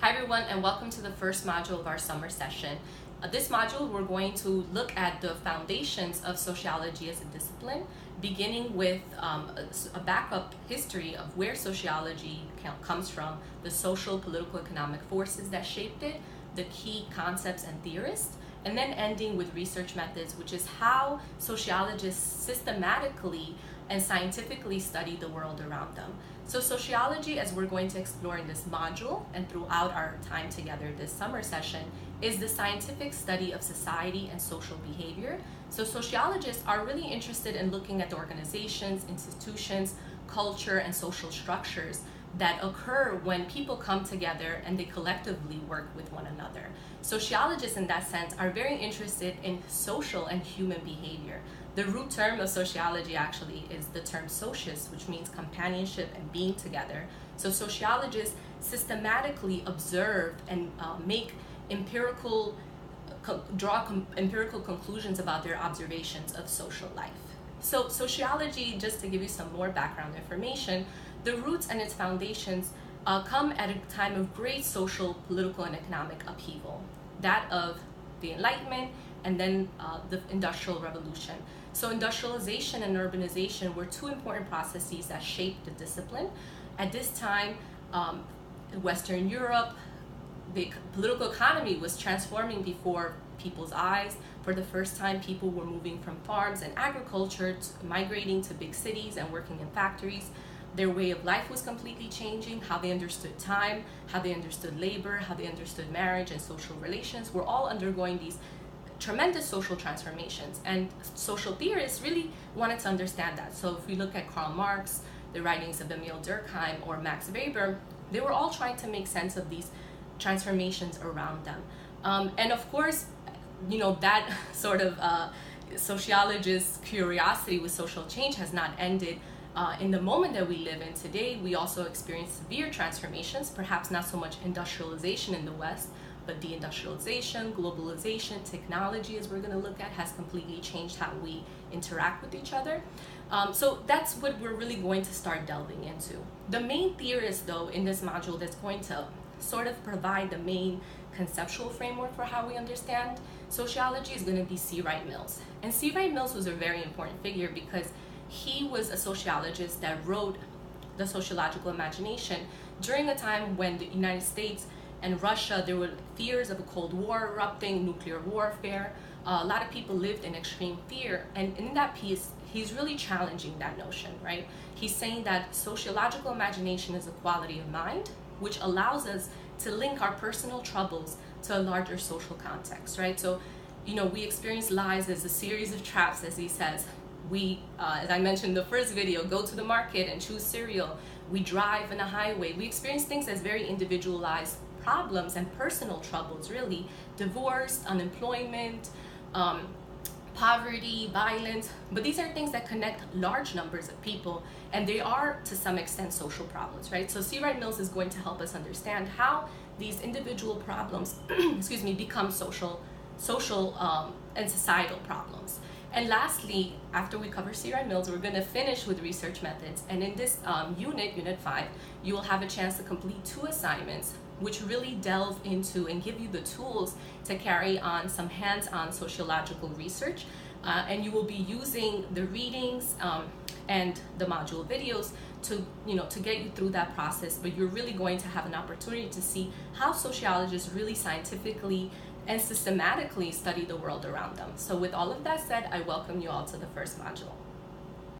Hi everyone, and welcome to the first module of our summer session. This module we're going to look at the foundations of sociology as a discipline, beginning with a backup history of where sociology comes from, the social, political, economic forces that shaped it, the key concepts and theorists, and then ending with research methods, which is how sociologists systematically and scientifically study the world around them. So sociology, as we're going to explore in this module and throughout our time together this summer session, is the scientific study of society and social behavior. So sociologists are really interested in looking at the organizations, institutions, culture, and social structures that occur when people come together and they collectively work with one another. Sociologists in that sense are very interested in social and human behavior. The root term of sociology actually is the term socius, which means companionship and being together. So sociologists systematically observe and draw empirical conclusions about their observations of social life. So sociology, just to give you some more background information, the roots and its foundations come at a time of great social, political, and economic upheaval, that of the Enlightenment and then the Industrial Revolution. So industrialization and urbanization were two important processes that shaped the discipline. At this time, in Western Europe, the political economy was transforming before people's eyes. For the first time, people were moving from farms and agriculture to migrating to big cities and working in factories. Their way of life was completely changing. How they understood time, how they understood labor, how they understood marriage and social relations were all undergoing these tremendous social transformations. And social theorists really wanted to understand that. So if we look at Karl Marx, the writings of Emil Durkheim or Max Weber, they were all trying to make sense of these transformations around them. And of course, that sort of sociologist curiosity with social change has not ended. In the moment that we live in today, we also experience severe transformations, perhaps not so much industrialization in the West, but deindustrialization, globalization, technology, as we're going to look at, has completely changed how we interact with each other. So that's what we're really going to start delving into. The main theorist, though, in this module that's going to sort of provide the main conceptual framework for how we understand sociology is going to be C. Wright Mills. And C. Wright Mills was a very important figure because he was a sociologist that wrote The Sociological Imagination during a time when the United States and Russia, there were fears of a Cold War erupting, nuclear warfare. A lot of people lived in extreme fear. And in that piece, he's really challenging that notion, right? He's saying that sociological imagination is a quality of mind, which allows us to link our personal troubles to a larger social context, right? So, we experience lives as a series of traps, as he says. We, as I mentioned in the first video, go to the market and choose cereal. We drive in a highway. We experience things as very individualized problems and personal troubles, really. Divorce, unemployment, poverty, violence. But these are things that connect large numbers of people, and they are, to some extent, social problems, right? So C. Wright Mills is going to help us understand how these individual problems, become social and societal problems. And lastly, after we cover C. Wright Mills, we're going to finish with research methods. And in this Unit 5, you will have a chance to complete 2 assignments, which really delve into and give you the tools to carry on some hands-on sociological research. And you will be using the readings and the module videos to get you through that process. But you're really going to have an opportunity to see how sociologists really scientifically and systematically study the world around them. So with all of that said, I welcome you all to the first module.